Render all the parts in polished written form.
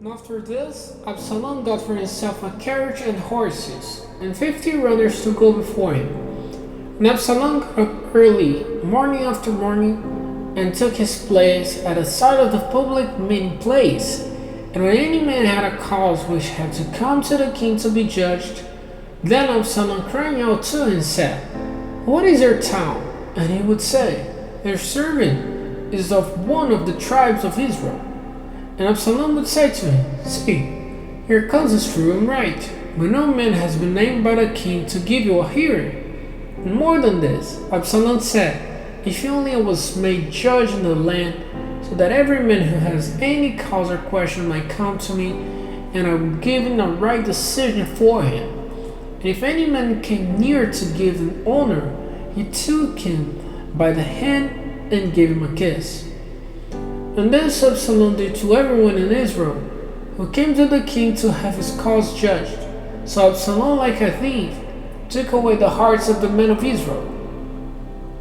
And after this, Absalom got for himself a carriage and horses, and 50 runners to go before him. And Absalom got up early, morning after morning, and took his place at the side of the public meeting place. And when any man had a cause which had to come to the king to be judged, then Absalom crying out to him said, "What is your town?" And he would say, "Your servant is of one of the tribes of Israel." And Absalom would say to him, "See, your cause is true and right, but no man has been named by the king to give you a hearing." And more than this, Absalom said, "If only I was made judge in the land, so that every man who has any cause or question might come to me, and I would give him a right decision for him. And if any man came near to give him honor, he took him by the hand and gave him a kiss." And this Absalom did to everyone in Israel who came to the king to have his cause judged. So Absalom, like a thief, took away the hearts of the men of Israel.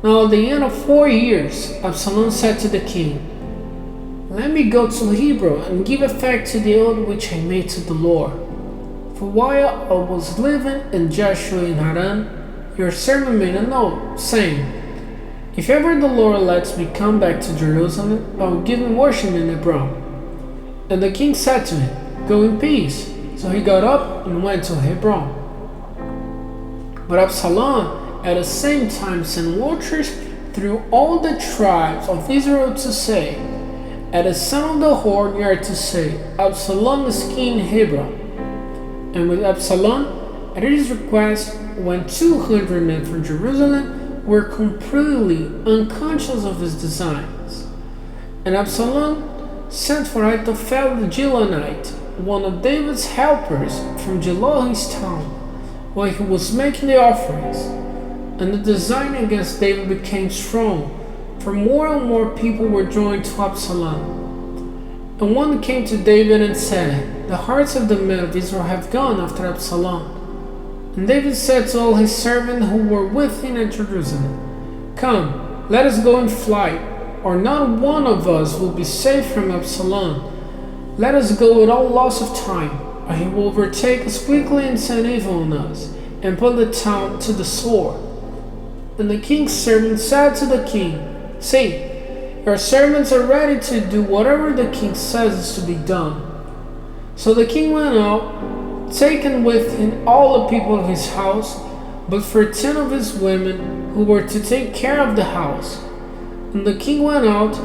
Now at the end of 4 years, Absalom said to the king, "Let me go to Hebron and give effect to the oath which I made to the Lord. For while I was living in Joshua in Haran, your servant made an oath, saying, if ever the Lord lets me come back to Jerusalem, I will give him worship in Hebron." And the king said to him, "Go in peace." So he got up and went to Hebron. But Absalom at the same time sent watchers through all the tribes of Israel to say, at the sound of the horn you are to say, "Absalom is king in Hebron." And with Absalom, at his request, when 200 men from Jerusalem were completely unconscious of his designs. And Absalom sent for Ahithophel the Gilonite, one of David's helpers from Giloh his town, while he was making the offerings. And the design against David became strong, for more and more people were joined to Absalom. And one came to David and said, "The hearts of the men of Israel have gone after Absalom." And David said to all his servants who were with him at Jerusalem, "Come, let us go in flight, or not one of us will be safe from Absalom. Let us go without loss of time, or he will overtake us quickly and send evil on us, and put the town to the sword." And the king's servant said to the king, "See, your servants are ready to do whatever the king says is to be done." So the king went out, taking with him all the people of his house, but for 10 of his women who were to take care of the house. And the king went out,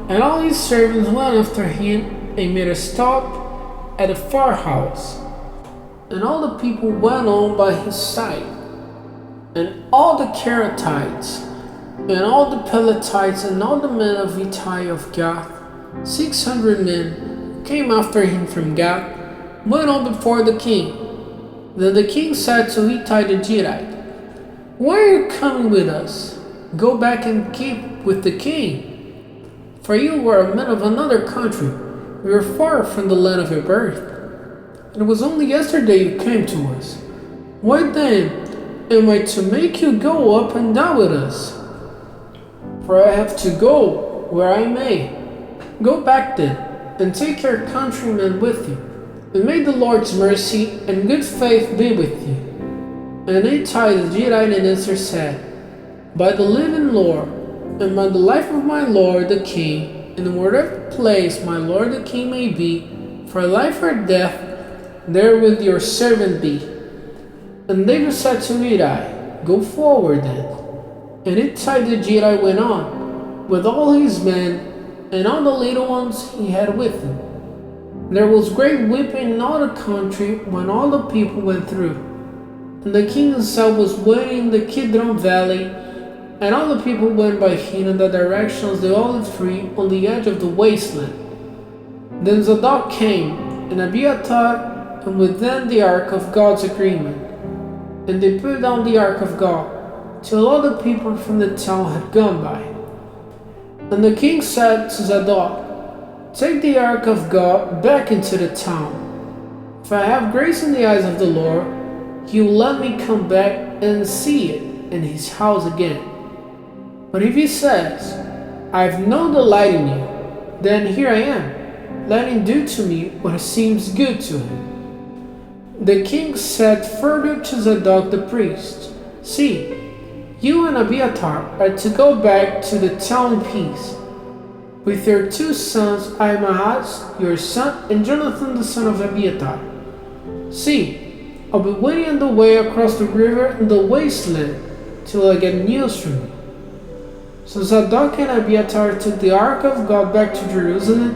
and all his servants went after him and made a stop at a far house. And all the people went on by his side. And all the Kerethites, and all the Pelethites, and all the men of Ittai of Gath, 600 men, came after him from Gath, went on before the king. Then the king said to Ittai the Gittite, "Why are you coming with us? Go back and keep with the king. For you are a man of another country. We are far from the land of your birth. It was only yesterday you came to us. Why then am I to make you go up and down with us? For I have to go where I may. Go back then, and take your countrymen with you. And may the Lord's mercy and good faith be with you." And Ittai the Gittite in answer said, "By the living Lord, and by the life of my lord the king, in whatever place my lord the king may be, for life or death, there will your servant be." And David said to Ittai, "Go forward then." And Ittai the Gittite went on, with all his men, and all the little ones he had with him. There was great weeping in all the country when all the people went through. And the king himself was waiting in the Kidron valley, and all the people went by him in the direction of the olive tree on the edge of the wasteland. Then Zadok came, and Abiathar, and with them the ark of God's agreement. And they put down the ark of God, till all the people from the town had gone by. And the king said to Zadok, "Take the ark of God back into the town. If I have grace in the eyes of the Lord, he will let me come back and see it in his house again. But if he says, I have no delight in you, then here I am. let him do to me what seems good to him. The king said further to Zadok the priest, See, you and Abiathar are to go back to the town in peace, with your two sons, Ahimaaz, your son, and Jonathan the son of Abiathar. See, I'll be waiting on the way across the river in the wasteland till I get news from you. So Zadok and Abiathar took the ark of God back to Jerusalem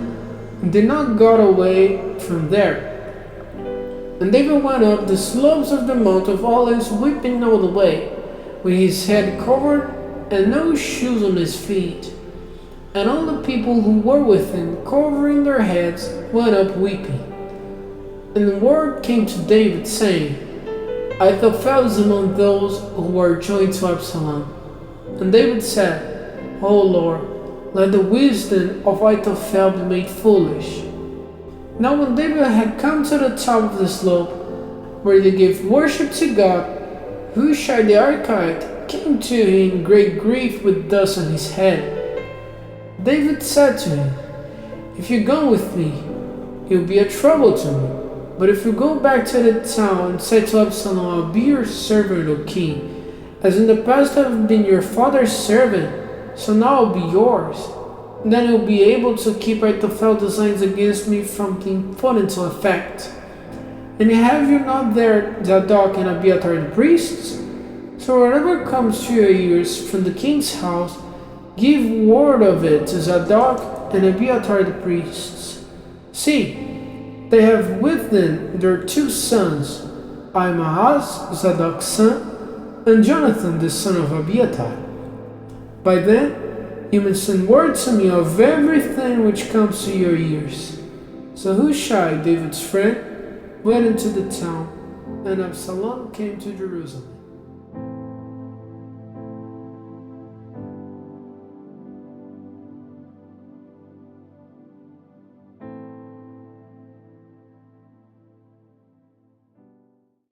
and did not go away from there. And David went up the slopes of the Mount of Olives, weeping all the way, with his head covered and no shoes on his feet. And all the people who were with him, covering their heads, went up weeping. And word came to David, saying, Ahithophel is among those who were joined to Absalom. And David said, O Lord, let the wisdom of Ahithophel be made foolish. Now when David had come to the top of the slope, where they gave worship to God, Hushai the Archite came to him in great grief with dust on his head. David said to him, If you go with me, it will be a trouble to me. But if you go back to the town and say to Absalom, I'll be your servant, O king, as in the past I have been your father's servant, so now I'll be yours. Then you'll be able to keep Ahithophel's designs against me from being put into effect. And have you not there Zadok and Abiathar the priests? So whatever comes to your ears from the king's house, give word of it to Zadok and Abiathar the priests. See, they have with them their two sons, Ahimaaz, Zadok's son, and Jonathan the son of Abiathar. By then, you may send word to me of everything which comes to your ears. So Hushai, David's friend, went into the town, and Absalom came to Jerusalem.